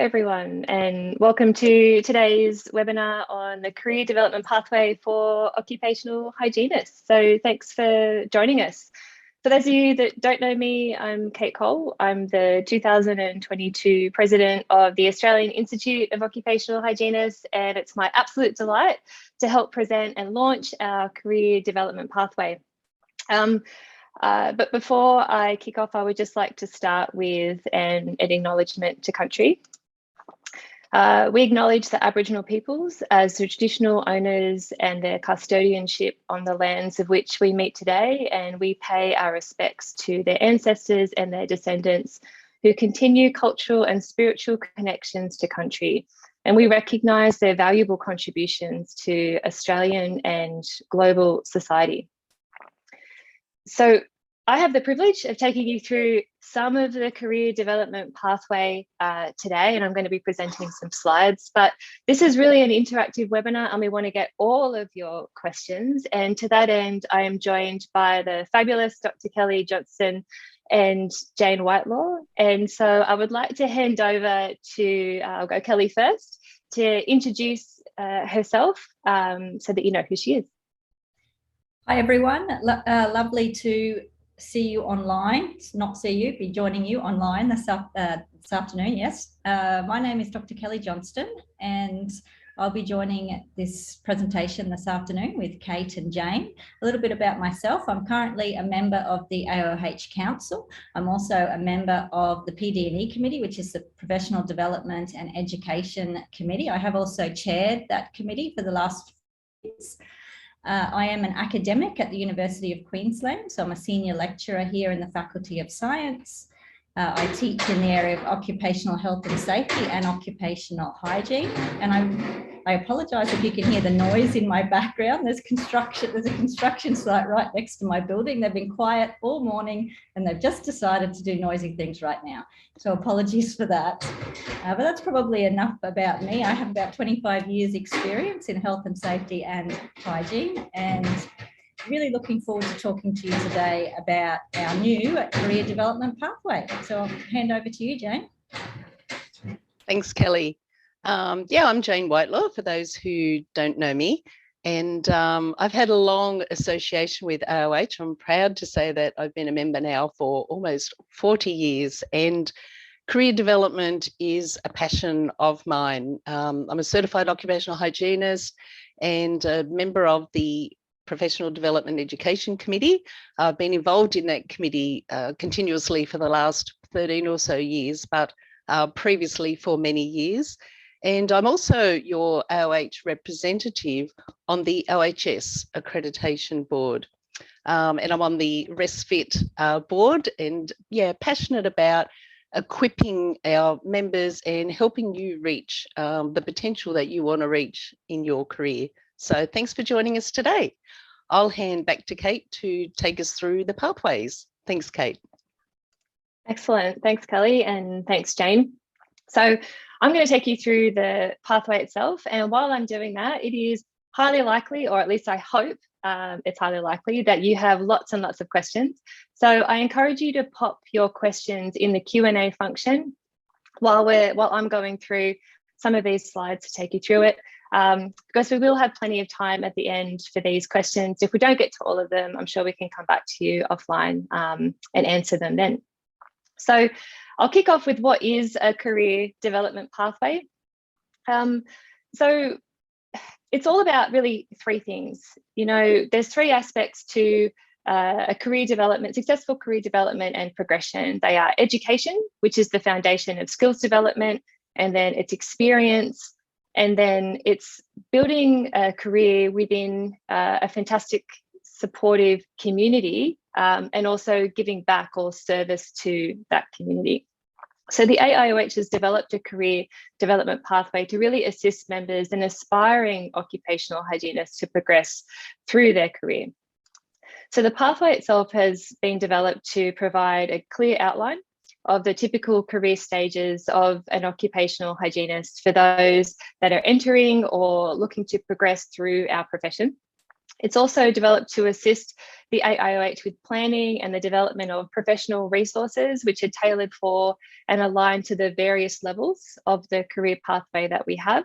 everyone, and welcome to today's webinar on the career development pathway for occupational hygienists. So thanks for joining us. For those of you that don't know me, I'm Kate Cole. I'm the 2022 president of the Australian Institute of Occupational Hygienists, and it's my absolute delight to help present and launch our career development pathway. But before I kick off, I would just like to start with an acknowledgement to country. We acknowledge the Aboriginal peoples as the traditional owners and their custodianship on the lands of which we meet today, and we pay our respects to their ancestors and their descendants who continue cultural and spiritual connections to country. And we recognise their valuable contributions to Australian and global society. So I have the privilege of taking you through some of the career development pathway today, and I'm going to be presenting some slides, but this is really an interactive webinar and we want to get all of your questions. And to that end, I am joined by the fabulous Dr. Kelly Johnston and Jane Whitelaw. And so I would like to hand over to, I'll go Kelly first, to introduce herself so that you know who she is. Hi everyone, lovely to see you online, not see you, be joining you online this afternoon, yes. My name is Dr. Kelly Johnston and I'll be joining this presentation this afternoon with Kate and Jane. A little bit about myself, I'm currently a member of the AIOH Council. I'm also a member of the PD&E Committee, which is the Professional Development and Education Committee. I have also chaired that committee for the last few years. I am an academic at the University of Queensland, so I'm a senior lecturer here in the Faculty of Science. I teach in the area of occupational health and safety and occupational hygiene. And I apologise if you can hear the noise in my background. There's a construction site right next to my building. They've been quiet all morning and they've just decided to do noisy things right now. So apologies for that. But that's probably enough about me. I have about 25 years experience in health and safety and hygiene, and really looking forward to talking to you today about our new career development pathway. So I'll hand over to you, Jane. Thanks, Kelly. Yeah, I'm Jane Whitelaw, for those who don't know me. And I've had a long association with AIOH. I'm proud to say that I've been a member now for almost 40 years. And career development is a passion of mine. I'm a certified occupational hygienist and a member of the Professional Development Education Committee. I've been involved in that committee continuously for the last 13 or so years, but previously for many years. And I'm also your AIOH representative on the OHS accreditation board. And I'm on the ResFit board, and yeah, passionate about equipping our members and helping you reach the potential that you want to reach in your career. So thanks for joining us today. I'll hand back to Kate to take us through the pathways. Thanks, Kate. Excellent. Thanks, Kelly, and thanks, Jane. So I'm going to take you through the pathway itself. And while I'm doing that, it is highly likely, or at least I hope it's highly likely, that you have lots and lots of questions. So I encourage you to pop your questions in the Q&A function while I'm going through some of these slides to take you through it. Because we will have plenty of time at the end for these questions. If we don't get to all of them, I'm sure we can come back to you offline and answer them then. So I'll kick off with what is a career development pathway. So it's all about really three things. You know, there's three aspects to a career development, successful career development and progression. They are education, which is the foundation of skills development, and then it's experience, and then it's building a career within a fantastic, supportive community, and also giving back or service to that community. So the AIOH has developed a career development pathway to really assist members and aspiring occupational hygienists to progress through their career. So the pathway itself has been developed to provide a clear outline of the typical career stages of an occupational hygienist for those that are entering or looking to progress through our profession. It's also developed to assist the AIOH with planning and the development of professional resources, which are tailored for and aligned to the various levels of the career pathway that we have.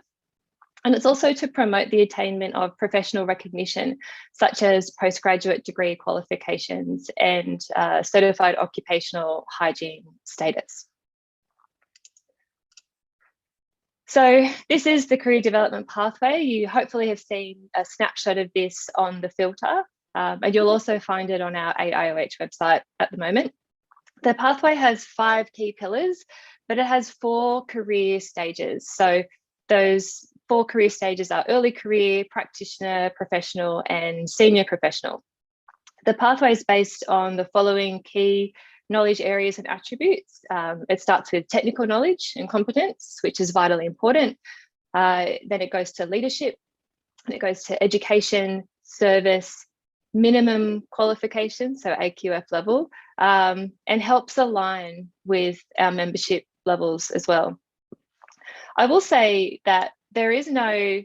And it's also to promote the attainment of professional recognition, such as postgraduate degree qualifications and certified occupational hygiene status. So this is the career development pathway. You hopefully have seen a snapshot of this on the filter, and you'll also find it on our AIOH website at the moment. The pathway has 5 key pillars, but it has 4 career stages. So those 4 career stages are early career, practitioner, professional, and senior professional. The pathway is based on the following key knowledge areas and attributes. It starts with technical knowledge and competence, which is vitally important. Then it goes to leadership, and it goes to education, service, minimum qualification, so AQF level, and helps align with our membership levels as well. I will say that there is no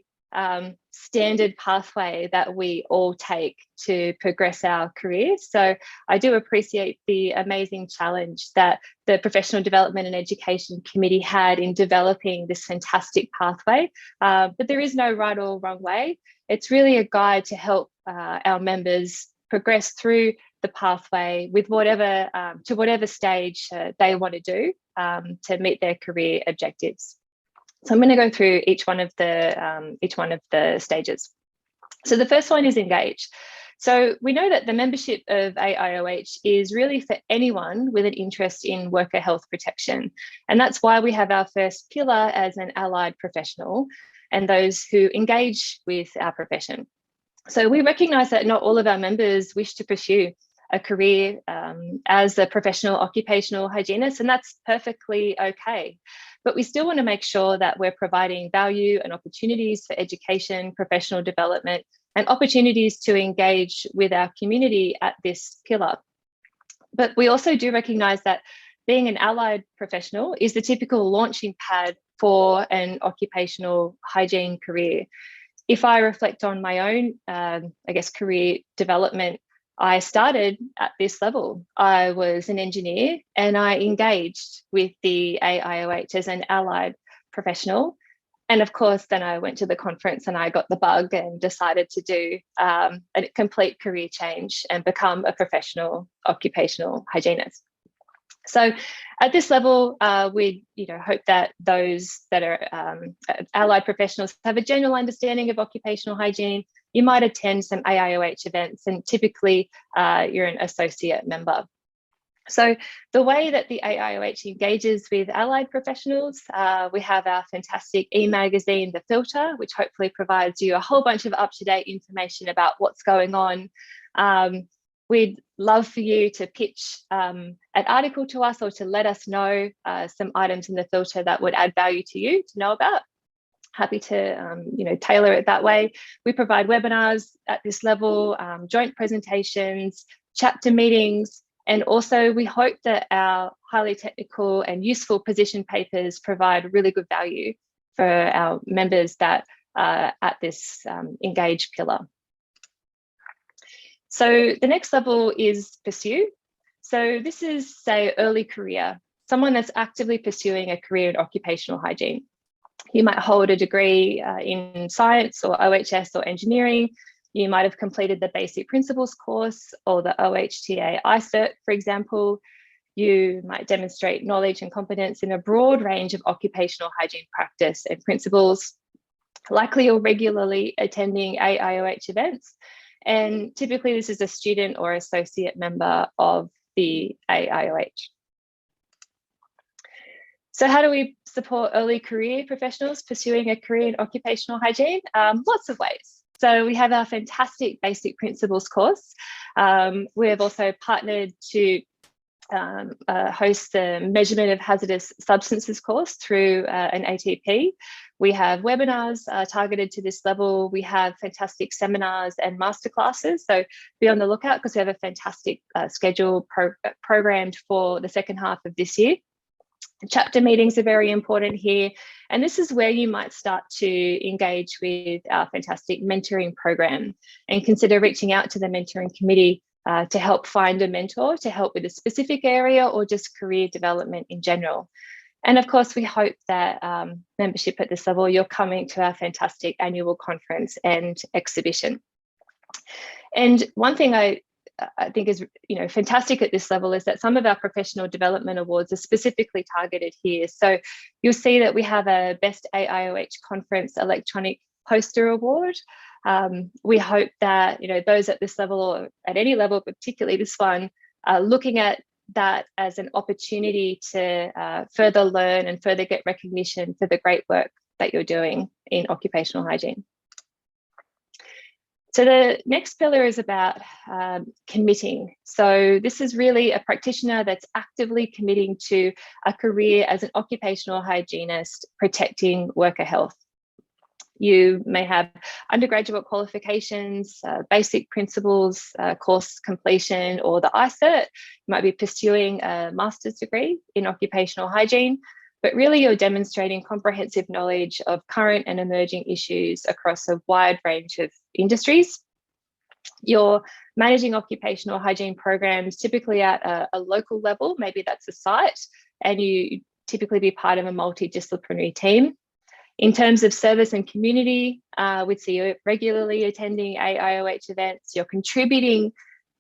standard pathway that we all take to progress our careers. So I do appreciate the amazing challenge that the Professional Development and Education Committee had in developing this fantastic pathway, but there is no right or wrong way. It's really a guide to help our members progress through the pathway with whatever to whatever stage they want to do to meet their career objectives. So I'm going to go through each one of the stages. So the first one is engage. So we know that the membership of AIOH is really for anyone with an interest in worker health protection. And that's why we have our first pillar as an allied professional and those who engage with our profession. So we recognise that not all of our members wish to pursue a career as a professional occupational hygienist, and that's perfectly okay. But we still want to make sure that we're providing value and opportunities for education, professional development, and opportunities to engage with our community at this pillar. But we also do recognise that being an allied professional is the typical launching pad for an occupational hygiene career. If I reflect on my own, career development, I started at this level. I was an engineer and I engaged with the AIOH as an allied professional. And of course, then I went to the conference and I got the bug and decided to do a complete career change and become a professional occupational hygienist. So at this level, we hope that those that are allied professionals have a general understanding of occupational hygiene. You might attend some AIOH events, and typically you're an associate member. So the way that the AIOH engages with allied professionals, we have our fantastic e-magazine, The Filter, which hopefully provides you a whole bunch of up-to-date information about what's going on. We'd love for you to pitch an article to us or to let us know some items in The Filter that would add value to you to know about. Happy to tailor it that way. We provide webinars at this level, joint presentations, chapter meetings, and also we hope that our highly technical and useful position papers provide really good value for our members that are at this engage pillar. So the next level is pursue. So this is, say, early career, someone that's actively pursuing a career in occupational hygiene. You might hold a degree in science or OHS or engineering. You might have completed the basic principles course or the OHTA iCert, for example. You might demonstrate knowledge and competence in a broad range of occupational hygiene practice and principles. Likely you're regularly attending AIOH events. And typically this is a student or associate member of the AIOH. So how do we support early career professionals pursuing a career in occupational hygiene? Lots of ways. So we have our fantastic basic principles course. We have also partnered to host the measurement of hazardous substances course through an ATP. We have webinars targeted to this level. We have fantastic seminars and masterclasses. So be on the lookout because we have a fantastic schedule programmed for the second half of this year. Chapter meetings are very important here. And this is where you might start to engage with our fantastic mentoring program and consider reaching out to the mentoring committee to help find a mentor to help with a specific area or just career development in general. And of course, we hope that membership at this level, you're coming to our fantastic annual conference and exhibition. And one thing I think is fantastic at this level is that some of our professional development awards are specifically targeted here. So you'll see that we have a Best AIOH Conference Electronic Poster Award. We hope that those at this level or at any level, but particularly this one, are looking at that as an opportunity to further learn and further get recognition for the great work that you're doing in occupational hygiene. So the next pillar is about committing. So this is really a practitioner that's actively committing to a career as an occupational hygienist protecting worker health. You may have undergraduate qualifications, basic principles, course completion, or the ICERT. You might be pursuing a master's degree in occupational hygiene, but really you're demonstrating comprehensive knowledge of current and emerging issues across a wide range of industries. You're managing occupational hygiene programs typically at a local level, maybe that's a site, and you typically be part of a multidisciplinary team. In terms of service and community, we see you regularly attending AIOH events. You're contributing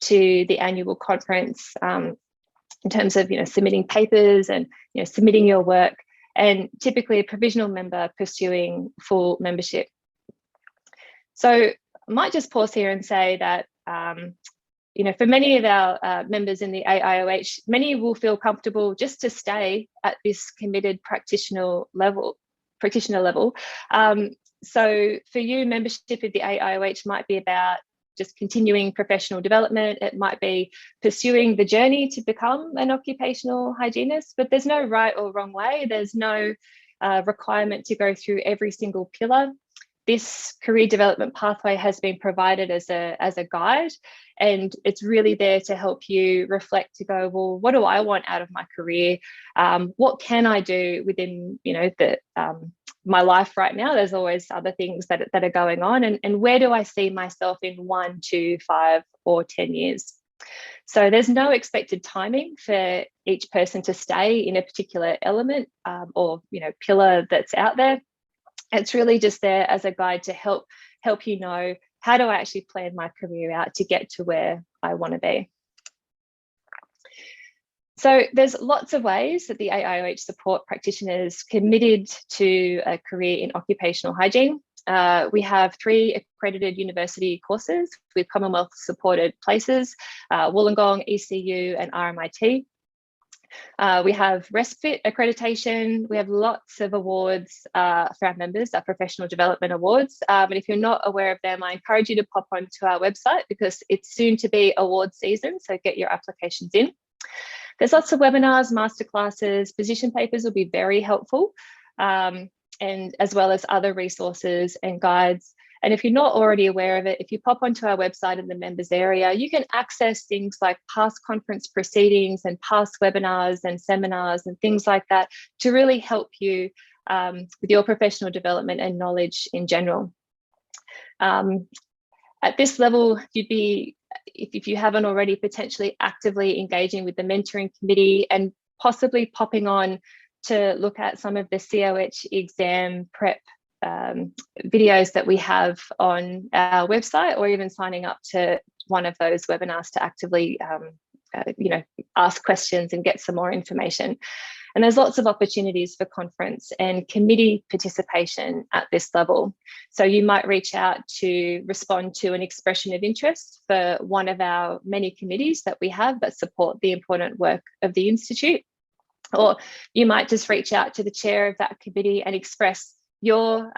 to the annual conference in terms of submitting papers and submitting your work, and typically a provisional member pursuing full membership. So I might just pause here and say that for many of our members in the AIOH, many will feel comfortable just to stay at this committed practitioner level. So for you, membership of the AIOH might be about just continuing professional development. It might be pursuing the journey to become an occupational hygienist, but there's no right or wrong way. There's no requirement to go through every single pillar. This career development pathway has been provided as a guide, and it's really there to help you reflect, to go, well, what do I want out of my career? What can I do within my life right now? There's always other things that are going on, and where do I see myself in 1, 2, 5, or 10 years? So there's no expected timing for each person to stay in a particular element or pillar that's out there. It's really just there as a guide to help you know, how do I actually plan my career out to get to where I want to be? So there's lots of ways that the AIOH support practitioners committed to a career in occupational hygiene. We have 3 accredited university courses with Commonwealth supported places, Wollongong, ECU and RMIT. We have RESPFIT accreditation. We have lots of awards for our members, our professional development awards. And if you're not aware of them, I encourage you to pop onto our website because it's soon to be award season, so get your applications in. There's lots of webinars, masterclasses, position papers will be very helpful, and as well as other resources and guides. And if you're not already aware of it, if you pop onto our website in the members area, you can access things like past conference proceedings and past webinars and seminars and things like that to really help you with your professional development and knowledge in general. At this level, you'd be, if you haven't already, potentially actively engaging with the mentoring committee and possibly popping on to look at some of the COH exam prep videos that we have on our website, or even signing up to one of those webinars to actively ask questions and get some more information. And there's lots of opportunities for conference and committee participation at this level. So you might reach out to respond to an expression of interest for one of our many committees that we have that support the important work of the Institute. Or you might just reach out to the chair of that committee and express your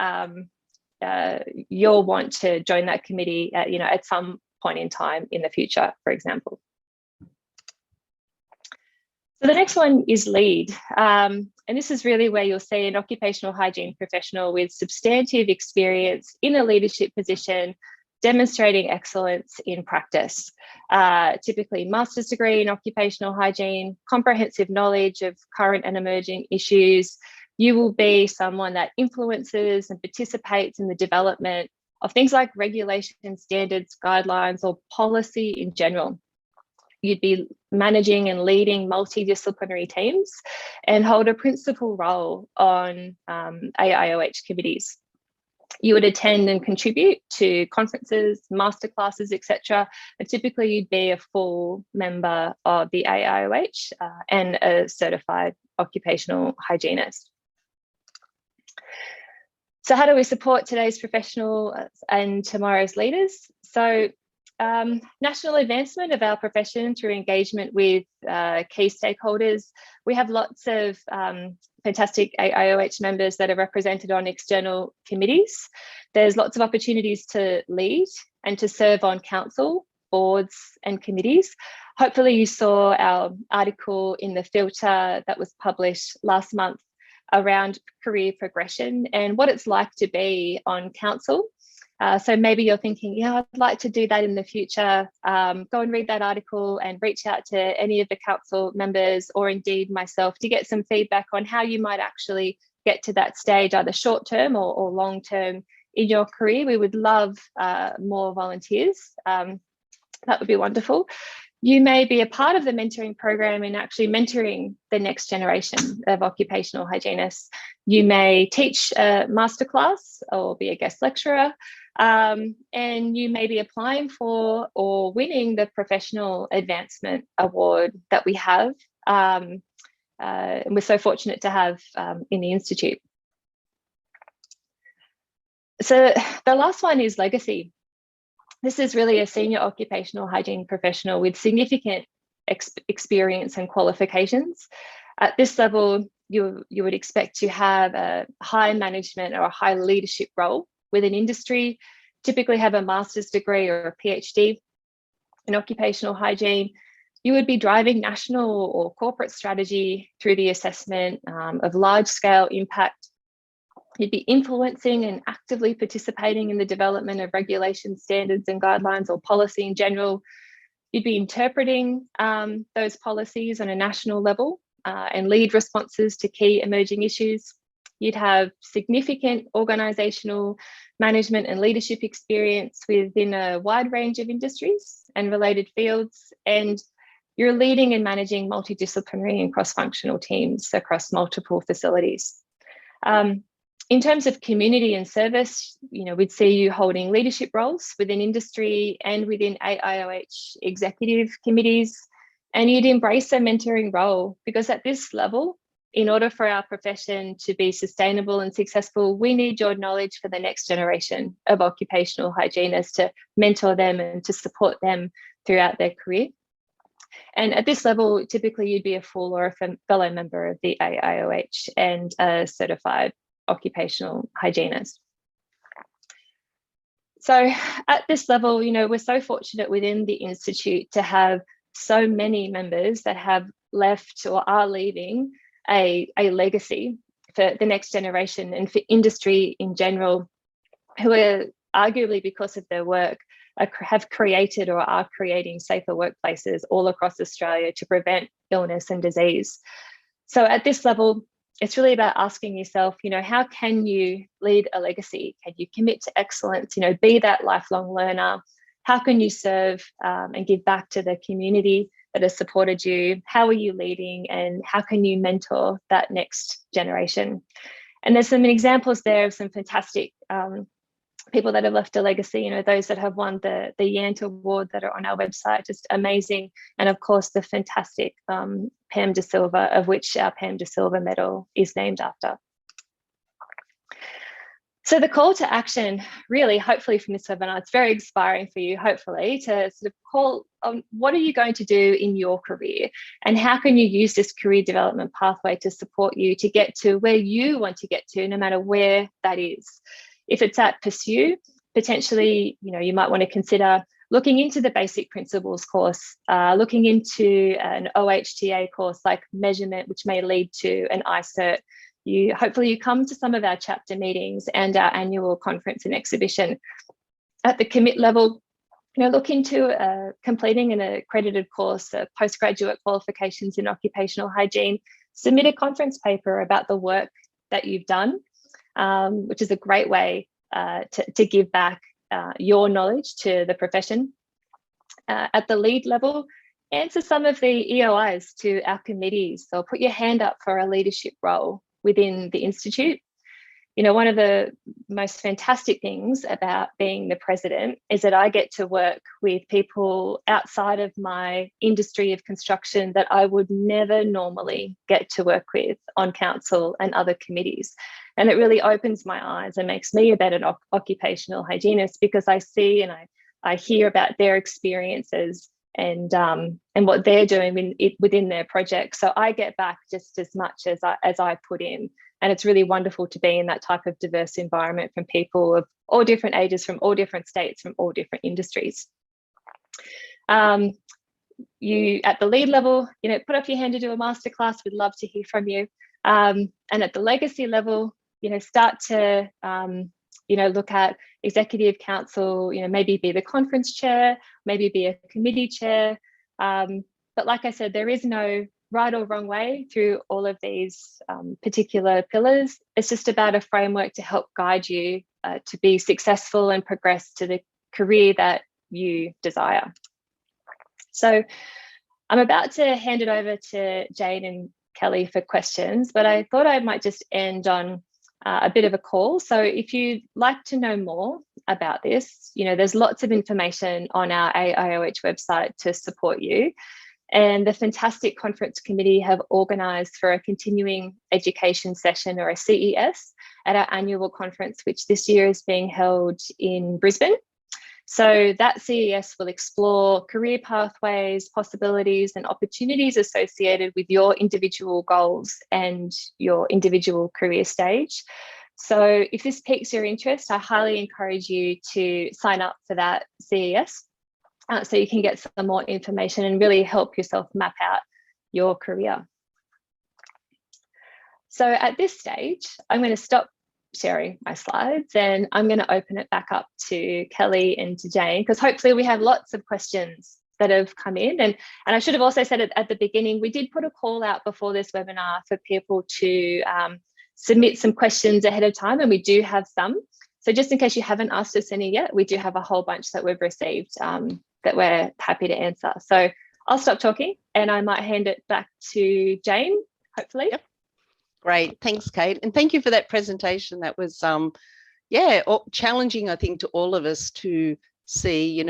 want to join that committee at some point in time in the future, for example. So the next one is lead. And this is really where you'll see an occupational hygiene professional with substantive experience in a leadership position demonstrating excellence in practice, typically master's degree in occupational hygiene, comprehensive knowledge of current and emerging issues. You will be someone that influences and participates in the development of things like regulation, standards, guidelines, or policy in general. You'd be managing and leading multidisciplinary teams and hold a principal role on AIOH committees. You would attend and contribute to conferences, masterclasses, etc. And typically you'd be a full member of the AIOH and a certified occupational hygienist. So how do we support today's professional and tomorrow's leaders? So national advancement of our profession through engagement with key stakeholders. We have lots of fantastic AIOH members that are represented on external committees. There's lots of opportunities to lead and to serve on council, boards and committees. Hopefully you saw our article in the Filter that was published last month around career progression and what it's like to be on council. So maybe you're thinking, yeah, I'd like to do that in the future. Go and read that article and reach out to any of the council members or indeed myself to get some feedback on how you might actually get to that stage, either short term or long term in your career. We would love more volunteers. That would be wonderful. You may be a part of the mentoring program in actually mentoring the next generation of occupational hygienists. You may teach a masterclass or be a guest lecturer, and you may be applying for or winning the Professional Advancement Award that we have. And we're so fortunate to have in the Institute. So the last one is legacy. This is really a senior occupational hygiene professional with significant experience and qualifications. At this level, you would expect to have a high management or a high leadership role within industry, typically have a master's degree or a PhD in occupational hygiene. You would be driving national or corporate strategy through the assessment of large-scale impact. You'd be influencing and actively participating in the development of regulation, standards and guidelines or policy in general. You'd be interpreting those policies on a national level and lead responses to key emerging issues. You'd have significant organisational management and leadership experience within a wide range of industries and related fields. And you're leading and managing multidisciplinary and cross-functional teams across multiple facilities. In terms of community and service, we'd see you holding leadership roles within industry and within AIOH executive committees, and you'd embrace a mentoring role because at this level, in order for our profession to be sustainable and successful, we need your knowledge for the next generation of occupational hygienists to mentor them and to support them throughout their career. And at this level, typically you'd be a full or a fellow member of the AIOH and a certified occupational hygienist. So at this level, we're so fortunate within the Institute to have so many members that have left or are leaving a legacy for the next generation and for industry in general, who are arguably because of their work have created or are creating safer workplaces all across Australia to prevent illness and disease. So at this level, it's really about asking yourself, how can you lead a legacy? Can you commit to excellence? Be that lifelong learner. How can you serve and give back to the community that has supported you? How are you leading, and how can you mentor that next generation? And there's some examples there of some fantastic people that have left a legacy, those that have won the Yant Award that are on our website, just amazing. And of course, the fantastic Pam De Silva, of which our Pam De Silva medal is named after. So the call to action, really, hopefully from this webinar, it's very inspiring for you, hopefully, to sort of call on what are you going to do in your career, and how can you use this career development pathway to support you to get to where you want to get to, no matter where that is. If it's at Pursue, potentially, you might want to consider looking into the basic principles course, looking into an OHTA course like measurement, which may lead to an iCert. Hopefully you come to some of our chapter meetings and our annual conference and exhibition. At the commit level, look into completing an accredited course, postgraduate qualifications in occupational hygiene. Submit a conference paper about the work that you've done, which is a great way to give back your knowledge to the profession. At the lead level, answer some of the EOIs to our committees. So put your hand up for a leadership role within the Institute. One of the most fantastic things about being the president is that I get to work with people outside of my industry of construction that I would never normally get to work with on council and other committees. And it really opens my eyes and makes me a better occupational hygienist, because I see and I hear about their experiences and what they're doing within their project. So I get back just as much as I put in. And it's really wonderful to be in that type of diverse environment from people of all different ages, from all different states, from all different industries. You at the lead level, put up your hand to do a masterclass. We'd love to hear from you. And at the legacy level, start to look at executive council. Maybe be the conference chair, maybe be a committee chair. But like I said, there is no right or wrong way through all of these particular pillars. It's just about a framework to help guide you to be successful and progress to the career that you desire. So I'm about to hand it over to Jane and Kelly for questions, but I thought I might just end on a bit of a call. So if you'd like to know more about this, there's lots of information on our AIOH website to support you. And the fantastic conference committee have organised for a continuing education session, or a CES, at our annual conference, which this year is being held in Brisbane. So that CES will explore career pathways, possibilities and opportunities associated with your individual goals and your individual career stage. So if this piques your interest, I highly encourage you to sign up for that CES. So you can get some more information and really help yourself map out your career. So at this stage, I'm going to stop sharing my slides and I'm going to open it back up to Kelly and to Jane, because hopefully we have lots of questions that have come in. And I should have also said it at the beginning, we did put a call out before this webinar for people to submit some questions ahead of time, and we do have some. So just in case you haven't asked us any yet, we do have a whole bunch that we've received that we're happy to answer. So I'll stop talking and I might hand it back to Jane, hopefully. Yep. Great, thanks, Kate. And thank you for that presentation. That was, challenging, I think, to all of us to see,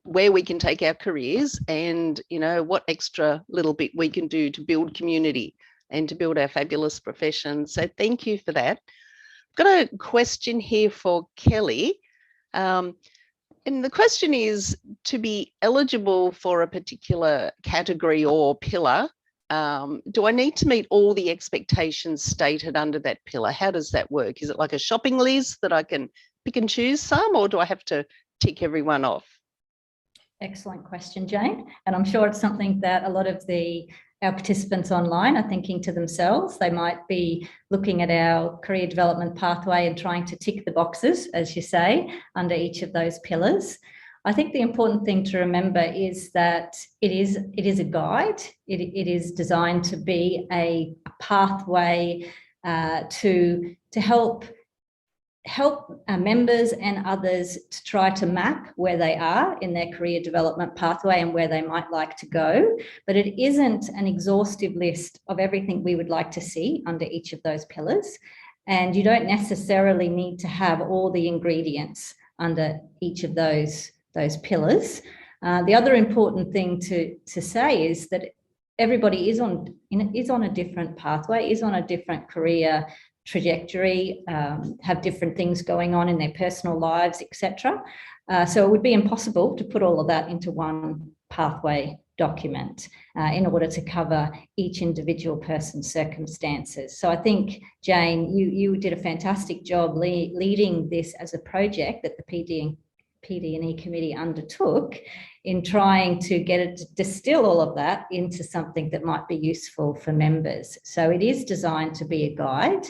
where we can take our careers and, what extra little bit we can do to build community and to build our fabulous profession. So thank you for that. I've got a question here for Kelly. And the question is, to be eligible for a particular category or pillar, do I need to meet all the expectations stated under that pillar? How does that work? Is it like a shopping list that I can pick and choose some, or do I have to tick everyone off? Excellent question, Jane. And I'm sure it's something that a lot of our participants online are thinking to themselves. They might be looking at our career development pathway and trying to tick the boxes, as you say, under each of those pillars. I think the important thing to remember is that it is a guide. It is designed to be a pathway to help members and others to try to map where they are in their career development pathway and where they might like to go. But it isn't an exhaustive list of everything we would like to see under each of those pillars. And you don't necessarily need to have all the ingredients under each of those pillars. The other important thing to say is that everybody is on a different pathway, is on a different career trajectory, have different things going on in their personal lives, etc. So it would be impossible to put all of that into one pathway document in order to cover each individual person's circumstances. So I think, Jane, you did a fantastic job leading this as a project that the PD&E committee undertook in trying to get it to distill all of that into something that might be useful for members. So it is designed to be a guide.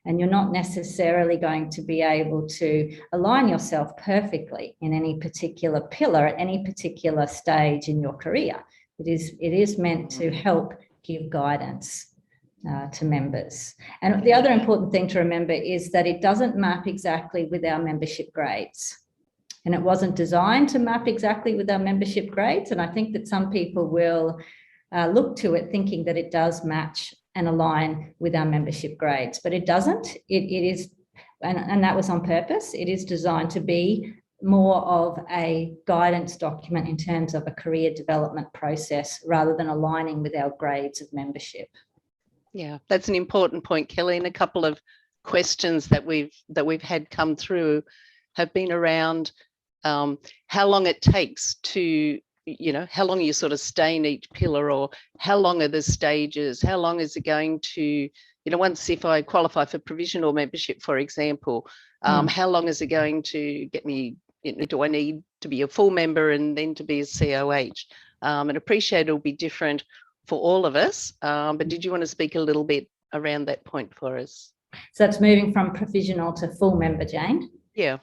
and you're not necessarily going to be able to align yourself perfectly in any particular pillar at any particular stage in your career. It is meant to help give guidance to members. And the other important thing to remember is that it doesn't map exactly with our membership grades. And it wasn't designed to map exactly with our membership grades. And I think that some people will look to it thinking that it does match and align with our membership grades, but it doesn't. It is, and that was on purpose. It is designed to be more of a guidance document in terms of a career development process rather than aligning with our grades of membership. Yeah, that's an important point, Kelly. And a couple of questions that we've had come through have been around how long it takes to, how long you sort of stay in each pillar, or how long are the stages? How long is it going to, once if I qualify for provisional membership, for example, how long is it going to get me? Do I need to be a full member and then to be a COH? And appreciate it'll be different for all of us. But did you want to speak a little bit around that point for us? So that's moving from provisional to full member, Jane? Yeah.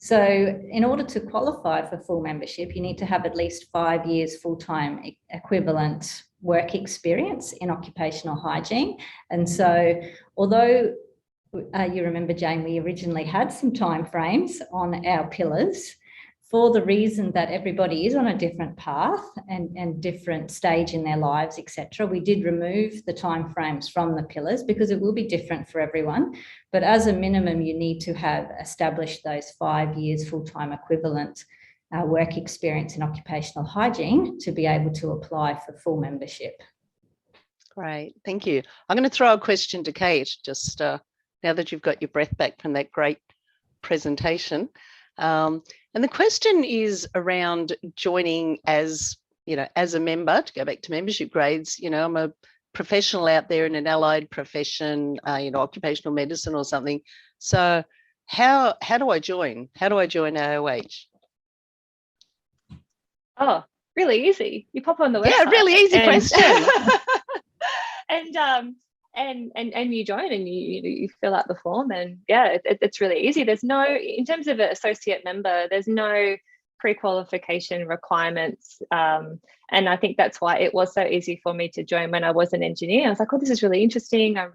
So in order to qualify for full membership, you need to have at least 5 years full-time equivalent work experience in occupational hygiene. And so although you remember, Jane, we originally had some timeframes on our pillars for the reason that everybody is on a different path and different stage in their lives, etc. We did remove the timeframes from the pillars because it will be different for everyone. But as a minimum, you need to have established those 5 years full-time equivalent work experience in occupational hygiene to be able to apply for full membership. Great, thank you. I'm going to throw a question to Kate, just now that you've got your breath back from that great presentation. And the question is around joining as a member, to go back to membership grades. I'm a professional out there in an allied profession, occupational medicine or something. So how do I join? How do I join AIOH? Oh, really easy. You pop on the website. Yeah, really easy question. And you join and you fill out the form, and yeah, it's really easy. There's no, in terms of an associate member, there's no pre-qualification requirements, and I think that's why it was so easy for me to join when I was an engineer. I was like, oh, this is really interesting, I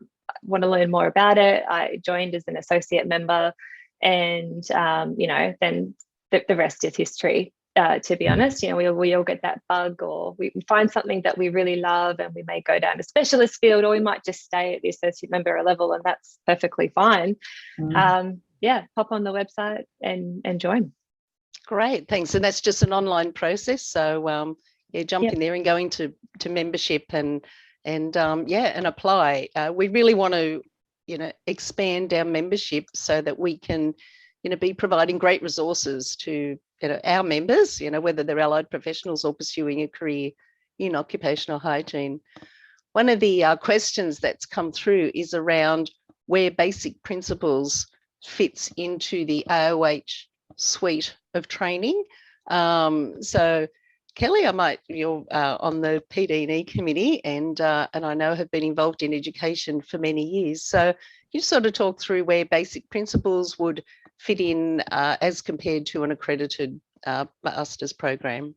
want to learn more about it. I joined as an associate member, and then the rest is history. To be honest, we all get that bug, or we find something that we really love and we may go down a specialist field, or we might just stay at the associate member level, and that's perfectly fine. Yeah, pop on the website and join. Great, thanks. And that's just an online process, so jump in there and go into membership and apply. We really want to expand our membership so that we can be providing great resources to our members, whether they're allied professionals or pursuing a career in occupational hygiene. One of the questions that's come through is around where basic principles fits into the AIOH suite of training. So Kelly, you're on the PD&E committee, and I know have been involved in education for many years. So you sort of talk through where basic principles would fit in as compared to an accredited master's program.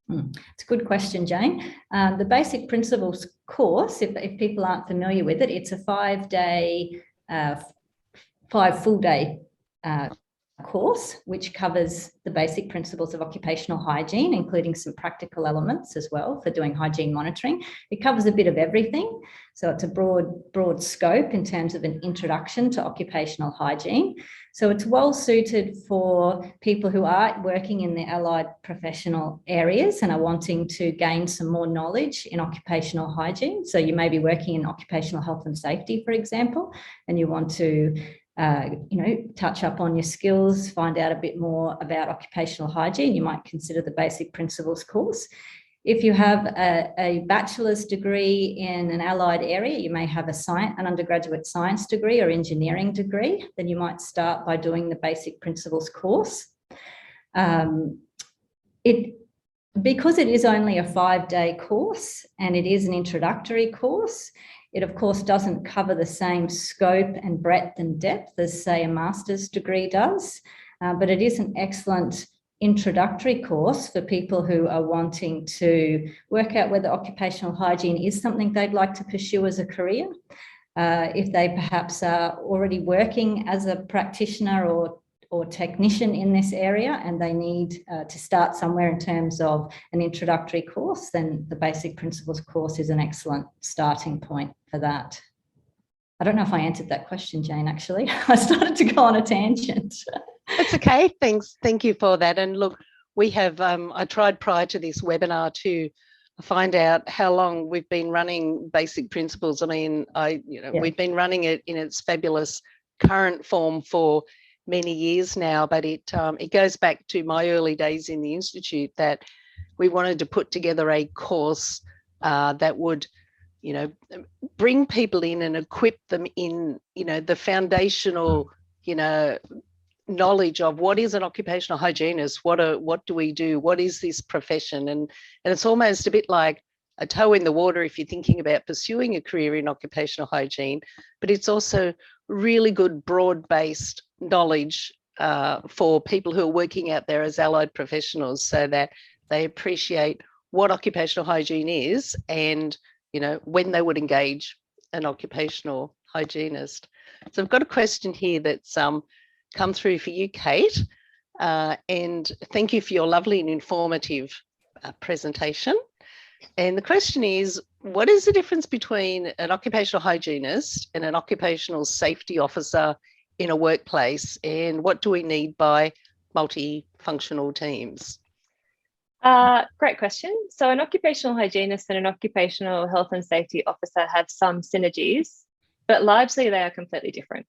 It's a good question, Jane. The Basic Principles course, if people aren't familiar with it, it's a 5-day, 5 full-day course, which covers the basic principles of occupational hygiene, including some practical elements as well for doing hygiene monitoring. It covers a bit of everything. So it's a broad scope in terms of an introduction to occupational hygiene. So it's well suited for people who are working in the allied professional areas and are wanting to gain some more knowledge in occupational hygiene. So you may be working in occupational health and safety, for example, and you want to touch up on your skills, find out a bit more about occupational hygiene, you might consider the Basic Principles course. If you have a bachelor's degree in an allied area, you may have an undergraduate science degree or engineering degree, then you might start by doing the Basic Principles course. Because it is only a 5-day course and it is an introductory course, It, of course, doesn't cover the same scope and breadth and depth as, say, a master's degree does, but it is an excellent introductory course for people who are wanting to work out whether occupational hygiene is something they'd like to pursue as a career. If they perhaps are already working as a practitioner or technician in this area and they need to start somewhere in terms of an introductory course, then the Basic Principles course is an excellent starting point for that. I don't know if I answered that question, Jane, actually. I started to go on a tangent. That's okay. Thanks. Thank you for that. And look, we have, I tried prior to this webinar to find out how long we've been running Basic Principles. I mean, we've been running it in its fabulous current form for many years now, but it goes back to my early days in the Institute that we wanted to put together a course that would, bring people in and equip them in, the foundational, knowledge of what is an occupational hygienist, what do we do, what is this profession, and it's almost a bit like a toe in the water if you're thinking about pursuing a career in occupational hygiene, but it's also really good broad-based knowledge for people who are working out there as allied professionals, so that they appreciate what occupational hygiene is and when they would engage an occupational hygienist. So I've got a question here that's come through for you, Kate, and thank you for your lovely and informative presentation. And the question is, what is the difference between an occupational hygienist and an occupational safety officer in a workplace, and what do we need by multifunctional teams? Great question. So an occupational hygienist and an occupational health and safety officer have some synergies, but largely they are completely different.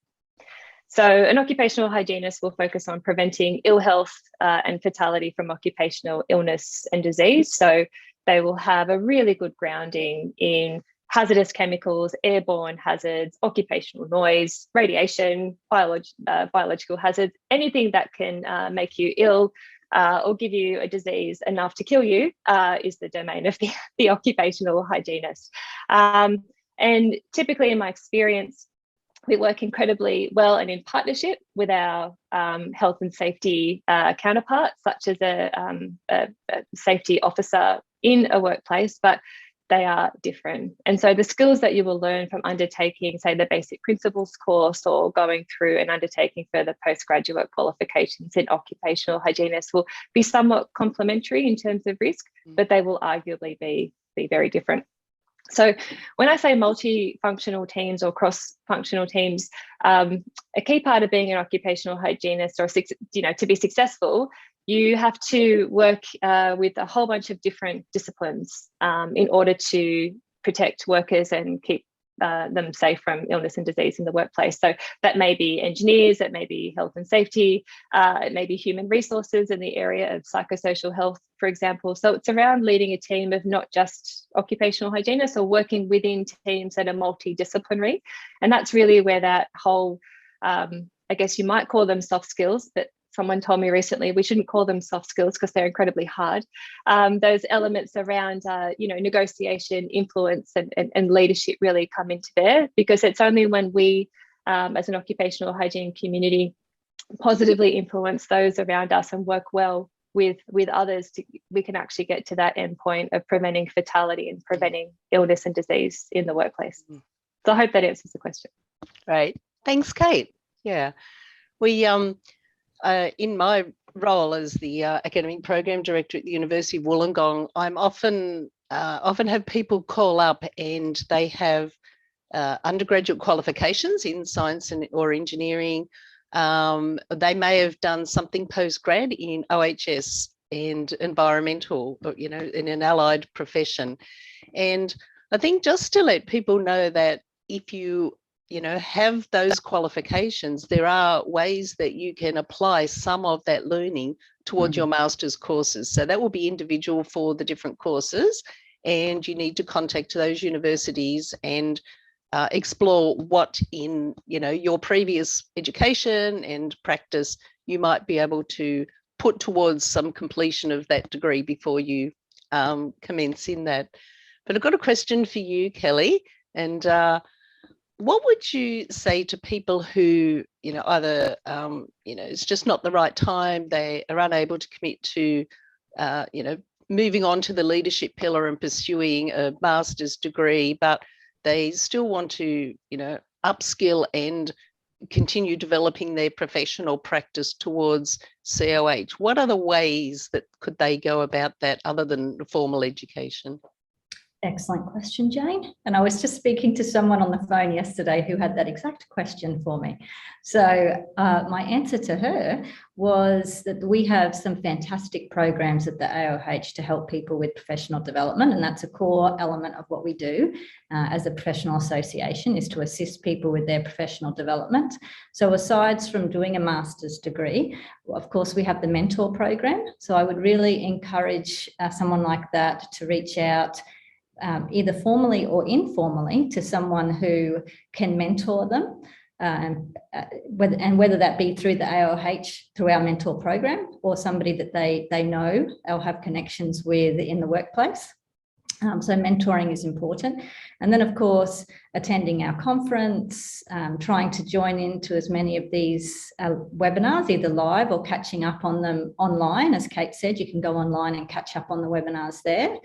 So an occupational hygienist will focus on preventing ill health and fatality from occupational illness and disease. So they will have a really good grounding in hazardous chemicals, airborne hazards, occupational noise, radiation, biological hazards, anything that can make you ill or give you a disease enough to kill you is the domain of the occupational hygienist. And typically in my experience, we work incredibly well and in partnership with our health and safety counterparts, such as a safety officer in a workplace, but they are different. And so the skills that you will learn from undertaking, say, the Basic Principles course or going through and undertaking further postgraduate qualifications in occupational hygienists will be somewhat complementary in terms of risk, but they will arguably be very different. So when I say multifunctional teams or cross-functional teams, a key part of being an occupational hygienist or, to be successful, you have to work with a whole bunch of different disciplines in order to protect workers and keep them safe from illness and disease in the workplace. So that may be engineers, that may be health and safety, it may be human resources in the area of psychosocial health, for example. So it's around leading a team of not just occupational hygienists or working within teams that are multidisciplinary. And that's really where that whole, I guess you might call them soft skills, but someone told me recently we shouldn't call them soft skills because they're incredibly hard. Those elements around, negotiation, influence, and leadership really come into bear, because it's only when we, as an occupational hygiene community, positively influence those around us and work well with others, we can actually get to that end point of preventing fatality and preventing illness and disease in the workplace. So I hope that answers the question. Right. Thanks, Kate. Yeah. We in my role as the academic program director at the University of Wollongong, I'm often have people call up and they have undergraduate qualifications in science or engineering. They may have done something postgrad in OHS and environmental, in an allied profession. And I think just to let people know that if you have those qualifications, there are ways that you can apply some of that learning towards your master's courses. So that will be individual for the different courses, and you need to contact those universities and explore what in your previous education and practice you might be able to put towards some completion of that degree before you commence in that. But I've got a question for you, Kelly. And what would you say to people who, either, it's just not the right time, they are unable to commit to, moving on to the leadership pillar and pursuing a master's degree, but they still want to, upskill and continue developing their professional practice towards COH? What other ways that could they go about that other than formal education? Excellent question, Jane. And I was just speaking to someone on the phone yesterday who had that exact question for me. So my answer to her was that we have some fantastic programs at the AIOH to help people with professional development. And that's a core element of what we do as a professional association, is to assist people with their professional development. So aside from doing a master's degree, of course, we have the mentor program. So I would really encourage someone like that to reach out either formally or informally to someone who can mentor them, and whether that be through the AIOH, through our mentor program, or somebody that they know or have connections with in the workplace. So mentoring is important. And then, of course, attending our conference, trying to join into as many of these webinars, either live or catching up on them online. As Kate said, you can go online and catch up on the webinars there.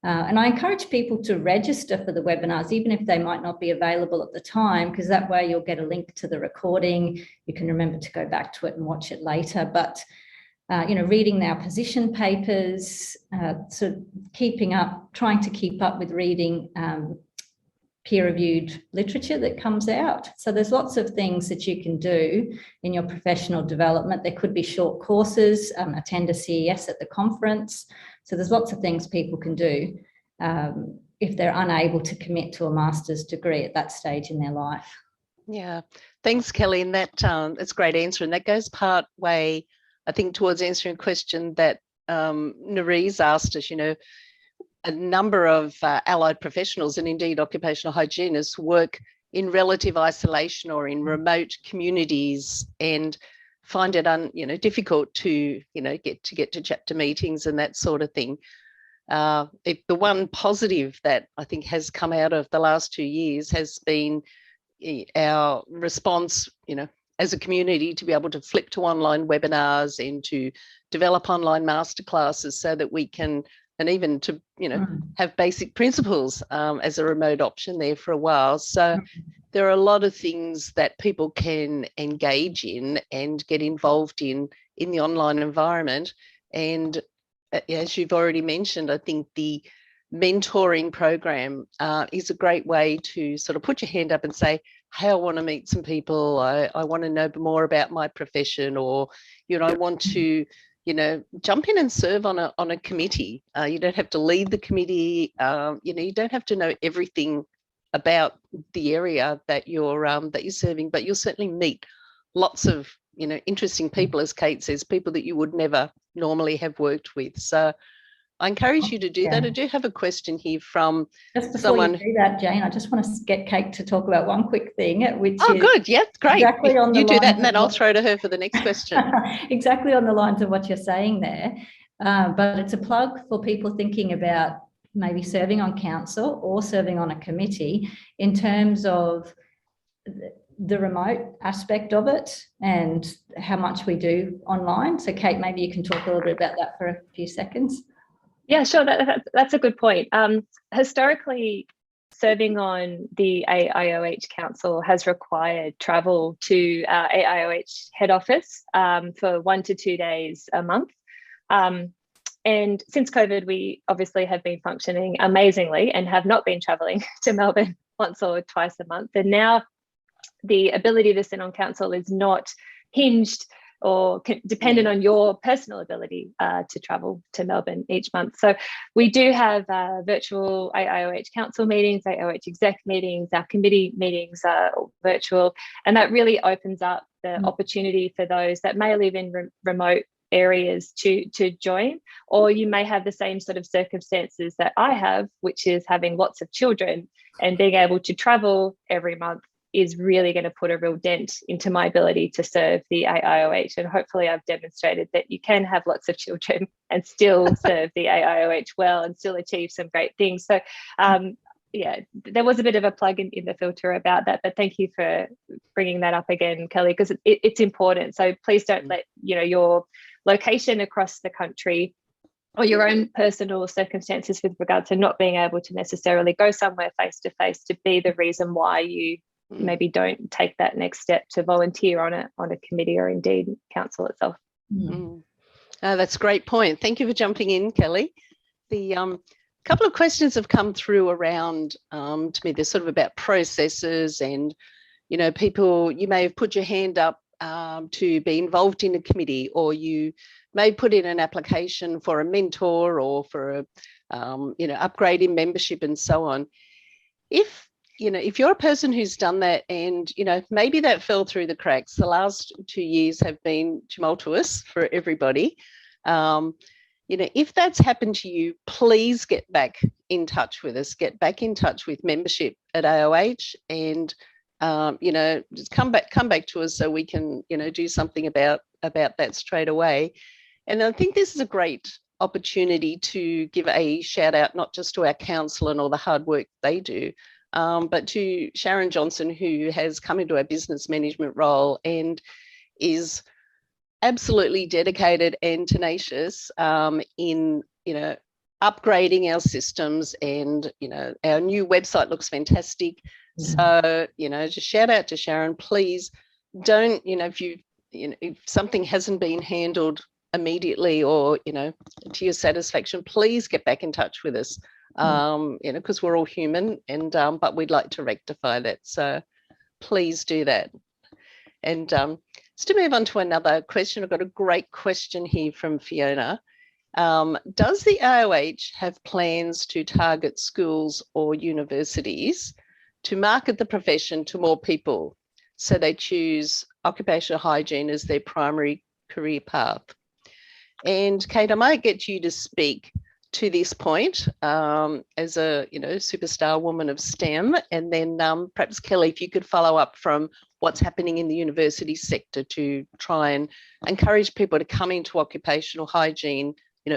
And I encourage people to register for the webinars, even if they might not be available at the time, because that way you'll get a link to the recording. You can remember to go back to it and watch it later. But, reading our position papers, so trying to keep up with reading peer-reviewed literature that comes out. So there's lots of things that you can do in your professional development. There could be short courses, attend a CES at the conference. So there's lots of things people can do if they're unable to commit to a master's degree at that stage in their life. Yeah, thanks, Kelly. And that's a great answer. And that goes part way, I think, towards answering a question that Nerese asked us. A number of allied professionals, and indeed occupational hygienists, work in relative isolation or in remote communities and find it difficult to get to chapter meetings and that sort of thing. The one positive that I think has come out of the last 2 years has been our response, as a community, to be able to flip to online webinars and to develop online masterclasses so that we can, and even to have basic principles as a remote option there for a while. So there are a lot of things that people can engage in and get involved in the online environment. And as you've already mentioned, I think the mentoring program is a great way to sort of put your hand up and say, hey, I want to meet some people. I want to know more about my profession, or, I want to, jump in and serve on a committee. You don't have to lead the committee. You don't have to know everything about the area that you're serving, but you'll certainly meet lots of interesting people, as Kate says, people that you would never normally have worked with. So I encourage you to do that. I do have a question here from just before someone. You do that, Jane, I just want to get Kate to talk about one quick thing, which is good. Yeah, great. Exactly on the you do that, and then I'll throw to her for the next question. Exactly on the lines of what you're saying there. But it's a plug for people thinking about maybe serving on council or serving on a committee, in terms of the remote aspect of it and how much we do online. So Kate, maybe you can talk a little bit about that for a few seconds. Yeah, sure. That's a good point. Historically, serving on the AIOH Council has required travel to our AIOH head office for 1 to 2 days a month. And since COVID, we obviously have been functioning amazingly and have not been travelling to Melbourne once or twice a month. And now the ability to sit on council is not hinged or dependent on your personal ability to travel to Melbourne each month. So we do have virtual AIOH council meetings, AIOH exec meetings, our committee meetings are virtual, and that really opens up the opportunity for those that may live in remote areas to join, or you may have the same sort of circumstances that I have, which is having lots of children, and being able to travel every month is really going to put a real dent into my ability to serve the AIOH. And hopefully I've demonstrated that you can have lots of children and still serve the AIOH well and still achieve some great things. So yeah, there was a bit of a plug in the filter about that, but thank you for bringing that up again, Kelly, because it's important. So please don't let, your location across the country or your own personal circumstances with regard to not being able to necessarily go somewhere face to face to be the reason why you maybe don't take that next step to volunteer on a committee or indeed council itself. That's a great point. Thank you for jumping in, Kelly. The couple of questions have come through around to me. They're sort of about processes and, people, you may have put your hand up to be involved in a committee, or you may put in an application for a mentor or for a, upgrade in membership and so on. If you're a person who's done that and, maybe that fell through the cracks, the last 2 years have been tumultuous for everybody. If that's happened to you, please get back in touch with us, get back in touch with membership at AIOH and, just come back to us so we can, do something about that straight away. And I think this is a great opportunity to give a shout out, not just to our council and all the hard work they do, but to Sharon Johnson, who has come into our business management role and is absolutely dedicated and tenacious in, upgrading our systems, and, our new website looks fantastic. So, just shout out to Sharon. Please don't, if something hasn't been handled immediately or, to your satisfaction, please get back in touch with us. Because we're all human, and but we'd like to rectify that. So please do that. And just to move on to another question, I've got a great question here from Fiona. Does the AIOH have plans to target schools or universities to market the profession to more people so they choose occupational hygiene as their primary career path? And Kate, I might get you to speak to this point as a superstar woman of STEM, and then perhaps Kelly, if you could follow up from what's happening in the university sector to try and encourage people to come into occupational hygiene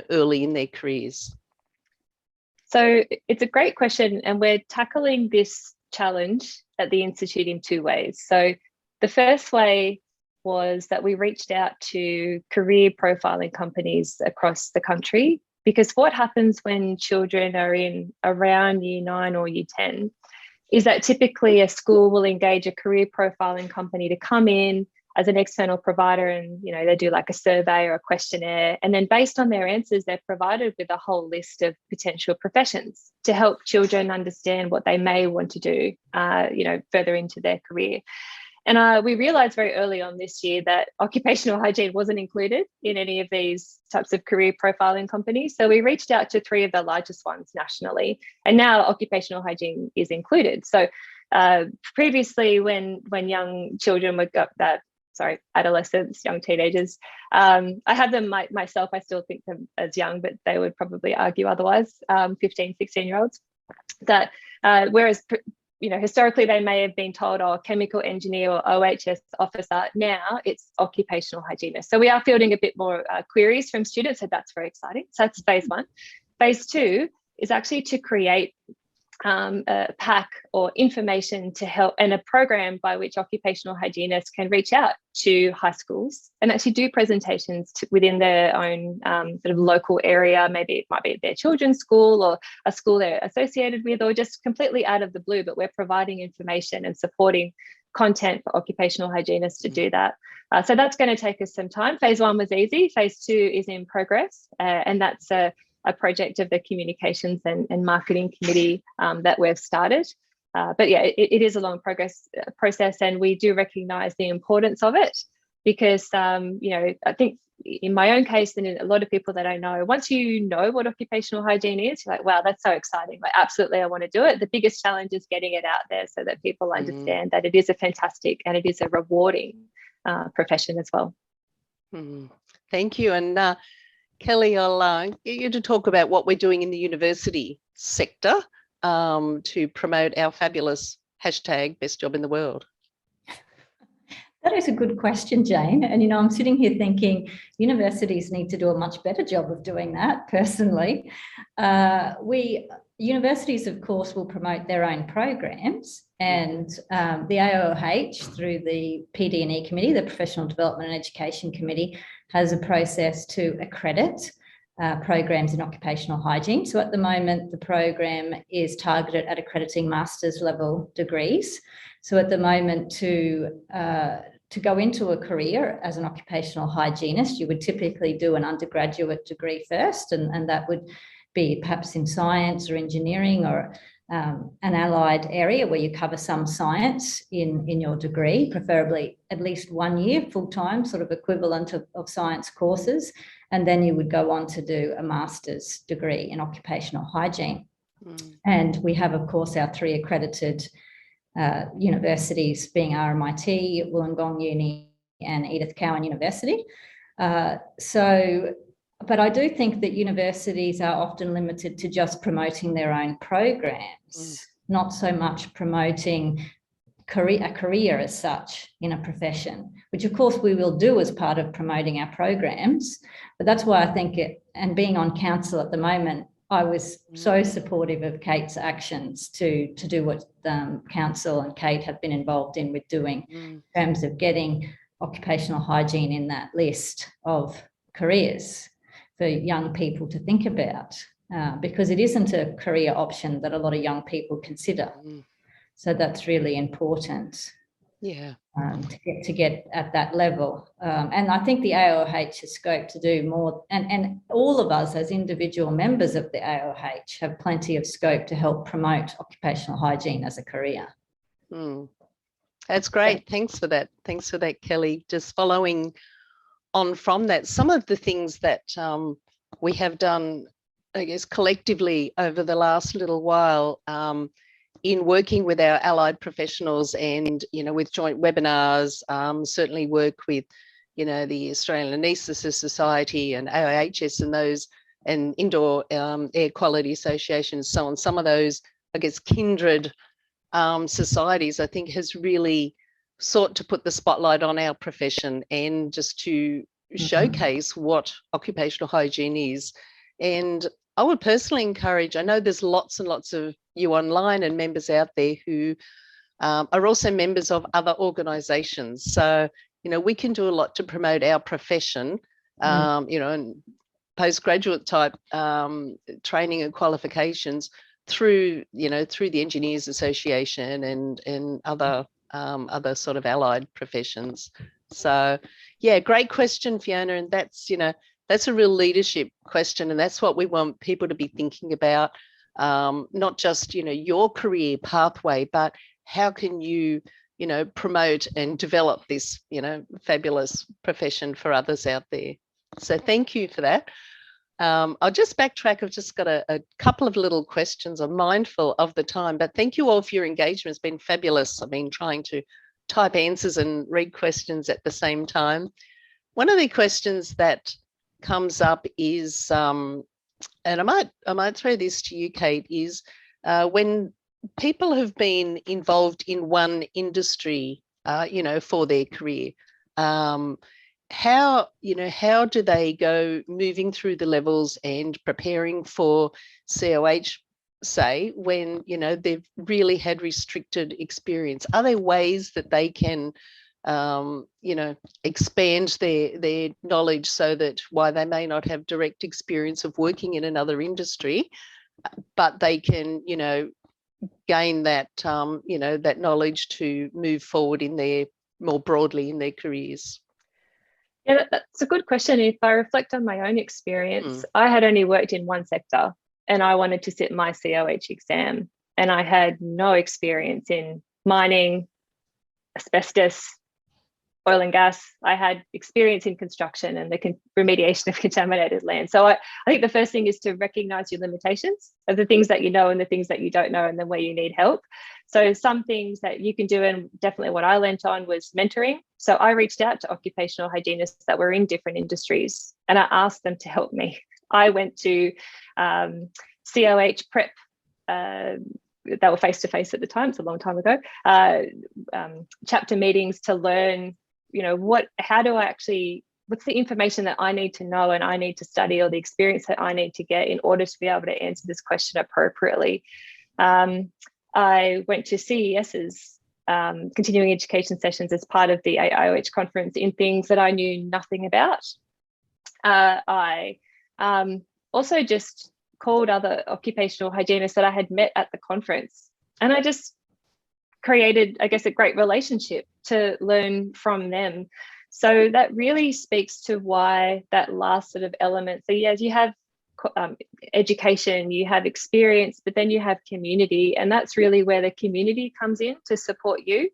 early in their careers. So it's a great question, and we're tackling this challenge at the Institute in two ways. So the first way was that we reached out to career profiling companies across the country, because what happens when children are in around year 9 or year 10 is that typically a school will engage a career profiling company to come in as an external provider, and they do like a survey or a questionnaire, and then based on their answers they're provided with a whole list of potential professions to help children understand what they may want to do further into their career. And we realised very early on this year that occupational hygiene wasn't included in any of these types of career profiling companies. So we reached out to 3 of the largest ones nationally, and now occupational hygiene is included. So previously, when young children were adolescents, young teenagers, I have them myself, I still think them as young, but they would probably argue otherwise, 15, 16-year-olds, that whereas historically they may have been told, chemical engineer or OHS officer, now it's occupational hygienist. So we are fielding a bit more queries from students, so that's very exciting. So that's phase 1. Phase 2 is actually to create a pack or information to help, and a program by which occupational hygienists can reach out to high schools and actually do presentations within their own sort of local area. Maybe it might be their children's school or a school they're associated with, or just completely out of the blue, but we're providing information and supporting content for occupational hygienists to do that. So that's going to take us some time. Phase 1 was easy. Phase 2 is in progress, and that's a project of the communications and marketing committee that we've started. But yeah, it is a long process, and we do recognise the importance of it, because I think in my own case and in a lot of people that I know, once you know what occupational hygiene is, you're like, wow, that's so exciting. Like, absolutely, I want to do it. The biggest challenge is getting it out there so that people understand that it is a fantastic and it is a rewarding profession as well. Thank you. And Kelly, I'll get you to talk about what we're doing in the university sector to promote our fabulous hashtag best job in the world. That is a good question, Jane. And, I'm sitting here thinking universities need to do a much better job of doing that, personally. We universities, of course, will promote their own programs, and the AIOH, through the PD&E committee, the Professional Development and Education Committee, has a process to accredit programs in occupational hygiene. So at the moment, the program is targeted at accrediting master's level degrees. So at the moment, to go into a career as an occupational hygienist, you would typically do an undergraduate degree first, and that would be perhaps in science or engineering, or an allied area where you cover some science in your degree, preferably at least 1 year full-time, sort of equivalent of science courses. And then you would go on to do a master's degree in occupational hygiene. And we have, of course, our 3 accredited universities, being RMIT, Wollongong Uni and Edith Cowan University. But I do think that universities are often limited to just promoting their own programs, not so much promoting a career as such in a profession, which of course we will do as part of promoting our programs. But that's why I think and being on council at the moment, I was so supportive of Kate's actions to do what council and Kate have been involved in with doing in terms of getting occupational hygiene in that list of careers for young people to think about, because it isn't a career option that a lot of young people consider. So that's really important. Yeah. To get at that level. And I think the AIOH has scope to do more, and all of us as individual members of the AIOH have plenty of scope to help promote occupational hygiene as a career. That's great. Thanks for that. Thanks for that, Kelly. Just following on from that, some of the things that we have done, I guess, collectively over the last little while, in working with our allied professionals and, with joint webinars, certainly work with, the Australian Anaesthetist Society and AIHS and those, and Indoor Air Quality Association, so on. Some of those, I guess, kindred societies, I think, has really sought to put the spotlight on our profession and just to showcase what occupational hygiene is. And I would personally encourage, I know there's lots and lots of you online and members out there who are also members of other organisations. So, we can do a lot to promote our profession, and postgraduate type training and qualifications through the Engineers Association and other sort of allied professions. So, yeah, great question, Fiona. And that's a real leadership question. And that's what we want people to be thinking about, not just, your career pathway, but how can you, promote and develop this, fabulous profession for others out there. So thank you for that. I'll just backtrack. I've just got a couple of little questions. I'm mindful of the time, but thank you all for your engagement. It's been fabulous. I've been trying to type answers and read questions at the same time. One of the questions that comes up is, and I might throw this to you, Kate, is when people have been involved in one industry, for their career, how do they go moving through the levels and preparing for COH, say, when, they've really had restricted experience? Are there ways that they can, expand their knowledge so that while they may not have direct experience of working in another industry, but they can, gain that, that knowledge to move forward more broadly in their careers? Yeah, that's a good question. If I reflect on my own experience, I had only worked in one sector and I wanted to sit my COH exam, and I had no experience in mining, asbestos, oil and gas. I had experience in construction and the remediation of contaminated land. So I think the first thing is to recognize your limitations of the things that you know and the things that you don't know, and then where you need help. So some things that you can do, and definitely what I learned on, was mentoring. So I reached out to occupational hygienists that were in different industries and I asked them to help me. I went to COH prep, they were face-to-face at the time, it's a long time ago, chapter meetings to learn, how do I actually what's the information that I need to know and I need to study, or the experience that I need to get in order to be able to answer this question appropriately. I went to CES's continuing education sessions as part of the AIOH conference in things that I knew nothing about. I also just called other occupational hygienists that I had met at the conference, and I just created, I guess, a great relationship to learn from them. So that really speaks to why that last sort of element. So yes, you have education, you have experience, but then you have community, and that's really where the community comes in to support you,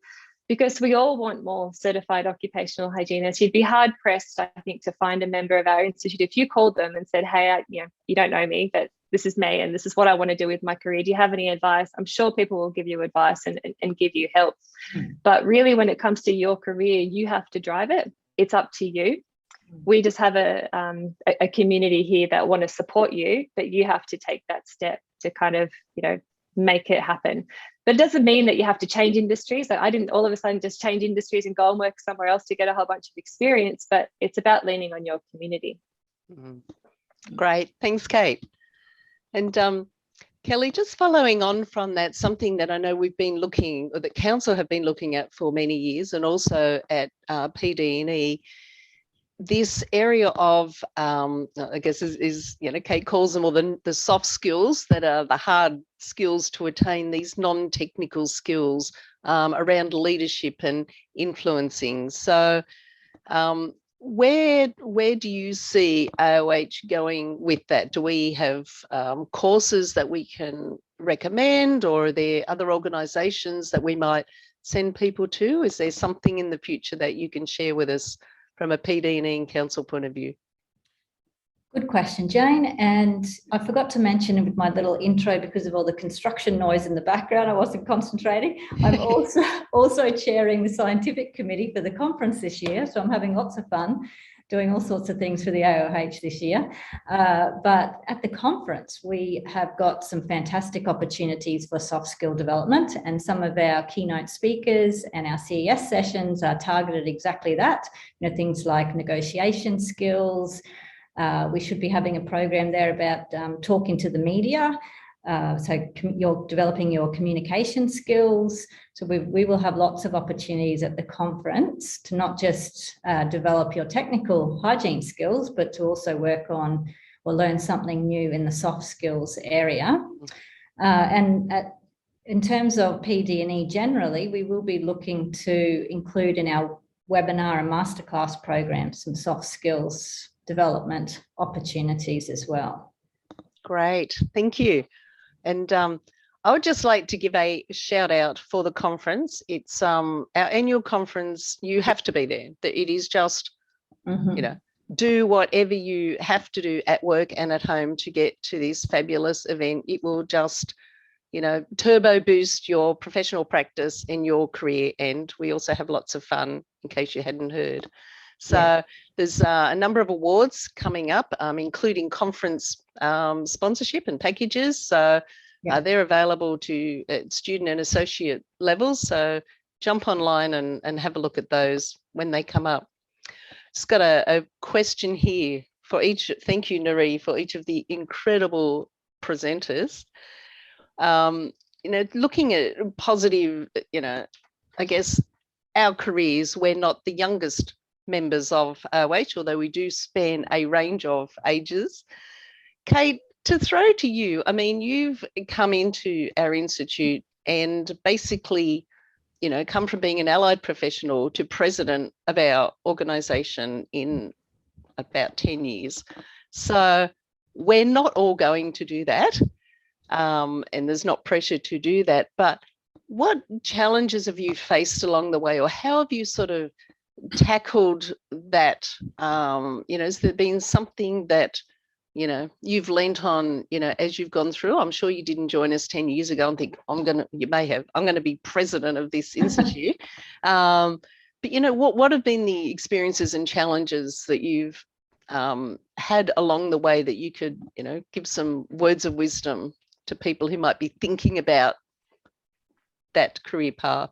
because we all want more certified occupational hygienists. You'd be hard pressed, I think, to find a member of our institute if you called them and said, hey, you don't know me, but this is me and this is what I want to do with my career. Do you have any advice? I'm sure people will give you advice and give you help. But really, when it comes to your career, you have to drive it. It's up to you. We just have a community here that want to support you, but you have to take that step to kind of, make it happen. But it doesn't mean that you have to change industries. So I didn't all of a sudden just change industries and go and work somewhere else to get a whole bunch of experience, but it's about leaning on your community. Great. Thanks, Kate. And Kelly, just following on from that, something that I know we've been looking, or that council have been looking at for many years, and also at PD&E, this area of, I guess is Kate calls them all the soft skills that are the hard skills to attain these non-technical skills around leadership and influencing. So where do you see AIOH going with that? Do we have courses that we can recommend, or are there other organisations that we might send people to? Is there something in the future that you can share with us from a PD&E and council point of view? Good question, Jane. And I forgot to mention with my little intro, because of all the construction noise in the background, I wasn't concentrating. I'm also chairing the scientific committee for the conference this year. So I'm having lots of fun doing all sorts of things for the AIOH this year. But at the conference, we have got some fantastic opportunities for soft skill development, and some of our keynote speakers and our CES sessions are targeted exactly that. Things like negotiation skills. We should be having a program there about talking to the media. So you're developing your communication skills. So we will have lots of opportunities at the conference to not just develop your technical hygiene skills, but to also work on or learn something new in the soft skills area. In terms of PD&E generally, we will be looking to include in our webinar and masterclass programs some soft skills development opportunities as well. Great, thank you. And I would just like to give a shout out for the conference. It's our annual conference. You have to be there. It is just, do whatever you have to do at work and at home to get to this fabulous event. It will just, turbo boost your professional practice in your career. And we also have lots of fun, in case you hadn't heard. So there's a number of awards coming up, including conference sponsorship and packages. So they're available to student and associate levels. So jump online and have a look at those when they come up. Just got a question here for each. Thank you, Nari, for each of the incredible presenters. Looking at positive, I guess our careers, we're not the youngest members of AIOH, although we do span a range of ages. Kate, to throw to you, I mean, you've come into our institute and basically, come from being an allied professional to president of our organisation in about 10 years. So we're not all going to do that, and there's not pressure to do that. But what challenges have you faced along the way, or how have you sort of tackled that? Has there been something that you've lent on as you've gone through? I'm sure you didn't join us 10 years ago and think I'm going to be president of this institute. But what have been the experiences and challenges that you've had along the way that you could give some words of wisdom to people who might be thinking about that career path?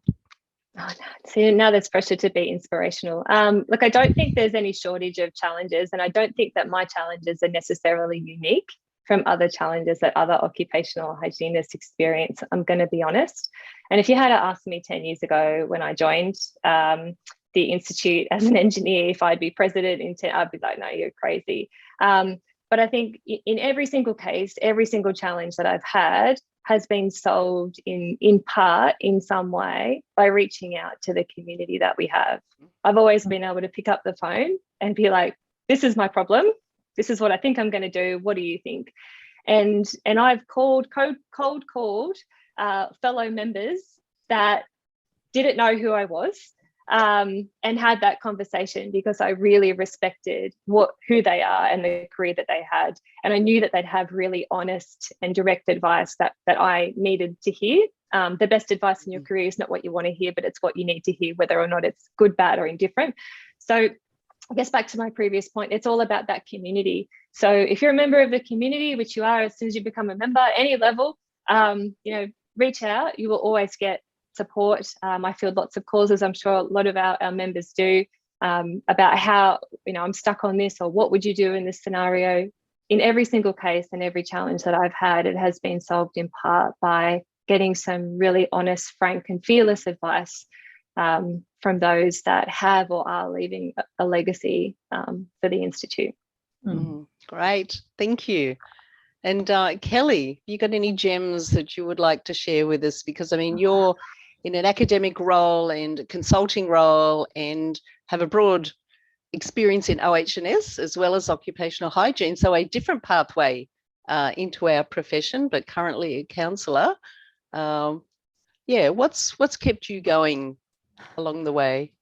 Oh, no. See, now there's pressure to be inspirational. Look, I don't think there's any shortage of challenges, and I don't think that my challenges are necessarily unique from other challenges that other occupational hygienists experience. I'm going to be honest. And if you had asked me 10 years ago when I joined the Institute as an engineer, if I'd be president in 10, I'd be like, no, you're crazy. But I think in every single case, every single challenge that I've had has been solved in part, in some way, by reaching out to the community that we have. I've always been able to pick up the phone and be like, this is my problem. This is what I think I'm going to do. What do you think? And I've cold called fellow members that didn't know who I was, and had that conversation because I really respected who they are and the career that they had. And I knew that they'd have really honest and direct advice that I needed to hear. The best advice in your career is not what you want to hear, but it's what you need to hear, whether or not it's good, bad, or indifferent. So I guess back to my previous point, it's all about that community. So if you're a member of the community, which you are as soon as you become a member, any level, reach out. You will always get support. I field lots of calls, as I'm sure a lot of our members do, about how, I'm stuck on this, or what would you do in this scenario? In every single case and every challenge that I've had, it has been solved in part by getting some really honest, frank, and fearless advice from those that have or are leaving a legacy for the Institute. Great, thank you. And Kelly, you got any gems that you would like to share with us? Because I mean, you're in an academic role and consulting role and have a broad experience in OH&S as well as occupational hygiene. So a different pathway into our profession, but currently a counsellor. What's kept you going along the way?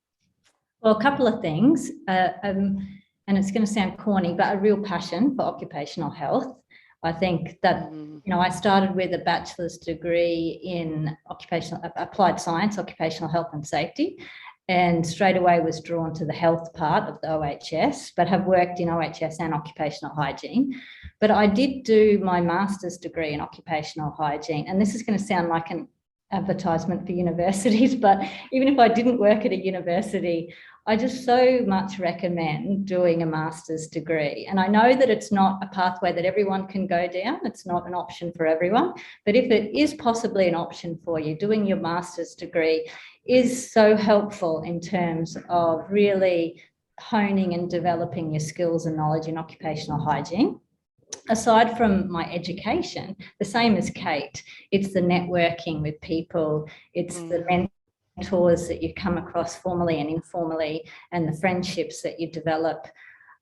Well, a couple of things, and it's going to sound corny, but a real passion for occupational health. I think that, I started with a bachelor's degree in applied science, occupational health and safety, and straight away was drawn to the health part of the OHS, but have worked in OHS and occupational hygiene. But I did do my master's degree in occupational hygiene, and this is going to sound like an advertisement for universities, but even if I didn't work at a university, I just so much recommend doing a master's degree. And I know that it's not a pathway that everyone can go down. It's not an option for everyone. But if it is possibly an option for you, doing your master's degree is so helpful in terms of really honing and developing your skills and knowledge in occupational hygiene. Aside from my education, the same as Kate, it's the networking with people, it's the mentors that you come across formally and informally, and the friendships that you develop,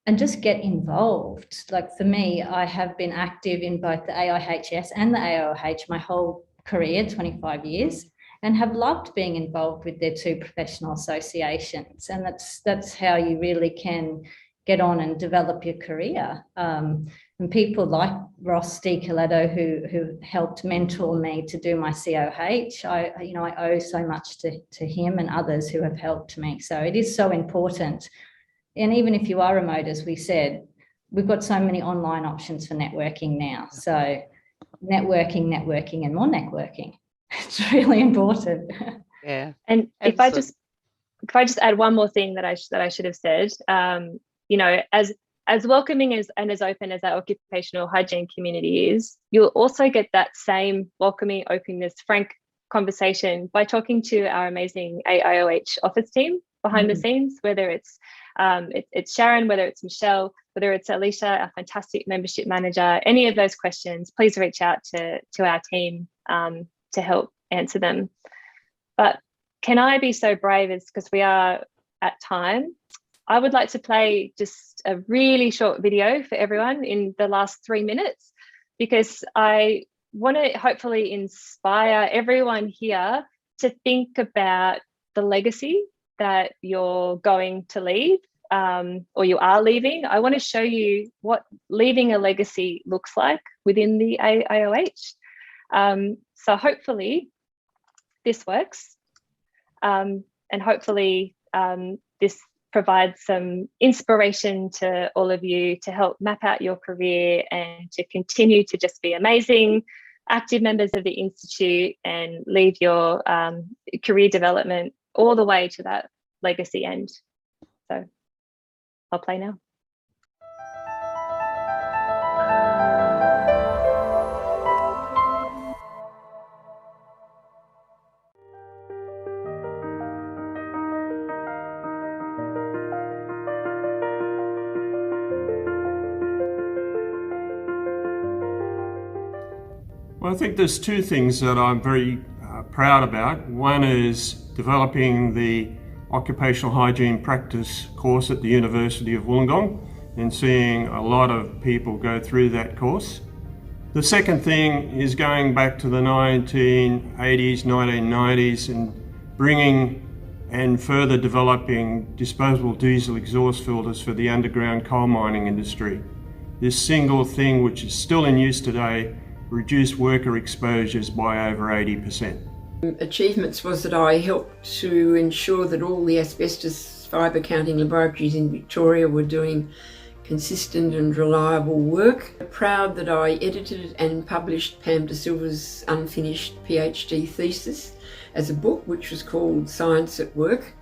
and just get involved. Like for me, I have been active in both the AIHS and the AIOH my whole career, 25 years, and have loved being involved with their two professional associations. And that's how you really can get on and develop your career. And people like Ross DiColetto, who helped mentor me to do my COH, I owe so much to him and others who have helped me. So it is so important. And even if you are remote, as we said, we've got so many online options for networking now. So networking, and more networking. It's really important. Yeah. And if I just add one more thing that I should have said, as welcoming and as open as our occupational hygiene community is, you'll also get that same welcoming, openness, frank conversation by talking to our amazing AIOH office team behind the scenes, whether it's Sharon, whether it's Michelle, whether it's Alicia, our fantastic membership manager. Any of those questions, please reach out to our team to help answer them. But can I be so brave, as because we are at time, I would like to play just a really short video for everyone in the last 3 minutes, because I want to hopefully inspire everyone here to think about the legacy that you're going to leave, or you are leaving. I want to show you what leaving a legacy looks like within the AIOH. So hopefully this works, and hopefully this provides some inspiration to all of you to help map out your career and to continue to just be amazing, active members of the Institute and leave your career development all the way to that legacy end. So I'll play now. Well, I think there's two things that I'm very proud about. One is developing the Occupational Hygiene Practice course at the University of Wollongong and seeing a lot of people go through that course. The second thing is going back to the 1980s, 1990s and bringing and further developing disposable diesel exhaust filters for the underground coal mining industry. This single thing, which is still in use today, reduced worker exposures by over 80%. Achievements was that I helped to ensure that all the asbestos fibre counting laboratories in Victoria were doing consistent and reliable work. Proud that I edited and published Pam De Silva's unfinished PhD thesis as a book, which was called Science at Work.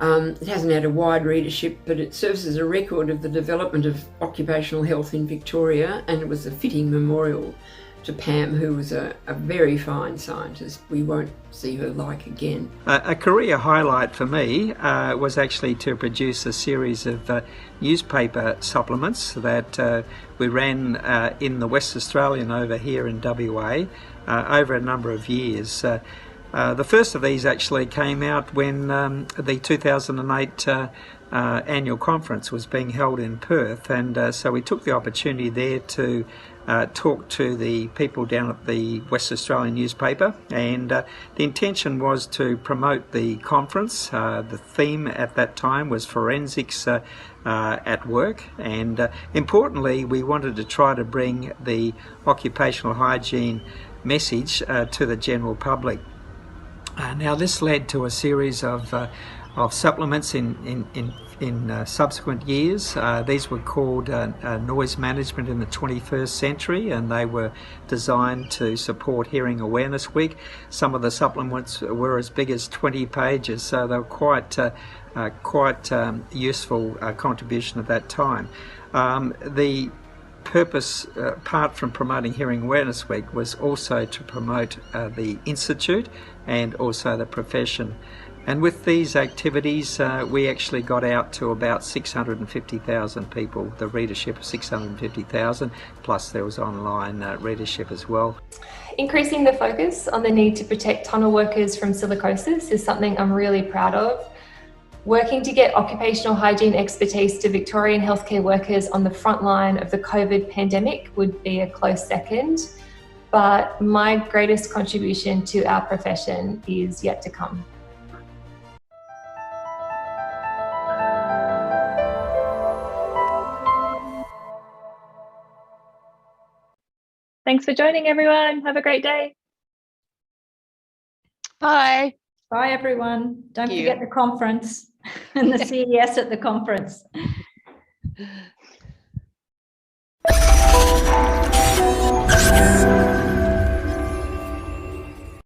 It hasn't had a wide readership, but it serves as a record of the development of occupational health in Victoria, and it was a fitting memorial to Pam, who was a very fine scientist. We won't see her like again. A career highlight for me was actually to produce a series of newspaper supplements that we ran in the West Australian over here in WA over a number of years. The first of these actually came out when the 2008 annual conference was being held in Perth, and so we took the opportunity there to talk to the people down at the West Australian newspaper, and the intention was to promote the conference. The theme at that time was forensics at work, and importantly we wanted to try to bring the occupational hygiene message to the general public. Now this led to a series of supplements in subsequent years. These were called Noise Management in the 21st Century, and they were designed to support Hearing Awareness Week. Some of the supplements were as big as 20 pages, so they were quite useful contribution at that time. The purpose, apart from promoting Hearing Awareness Week, was also to promote the Institute and also the profession. And with these activities, we actually got out to about 650,000 people, the readership of 650,000, plus there was online readership as well. Increasing the focus on the need to protect tunnel workers from silicosis is something I'm really proud of. Working to get occupational hygiene expertise to Victorian healthcare workers on the front line of the COVID pandemic would be a close second, but my greatest contribution to our profession is yet to come. Thanks for joining, everyone. Have a great day. Bye. Bye everyone. Don't Thank you. forget the conference and the CES at the conference.